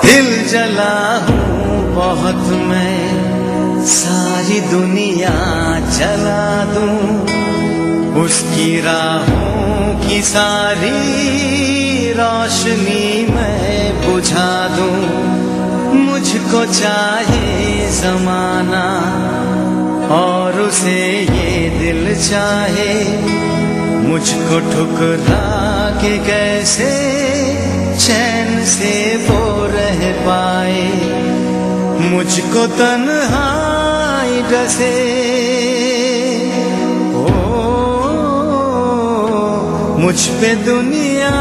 दिल जला हूँ बहुत मैं, सारी दुनिया जला दूं, उसकी राहों की सारी रोशनी मैं बुझा दूं। मुझको चाहे ज़माना और उसे ये दिल चाहे, मुझको ठुकरा के कैसे चैन से वो रह पाए। मुझको तन्हाई डसे, ओ मुझ पे दुनिया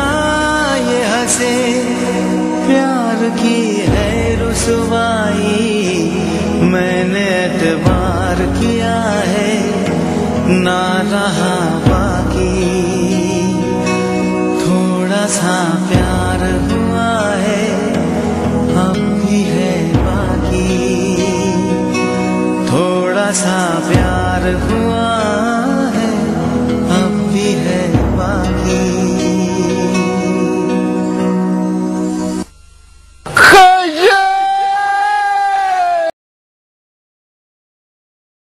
ये हंसे। प्यार की है रुसवाई, मैंने एतबार किया है, ना रहा बाकी।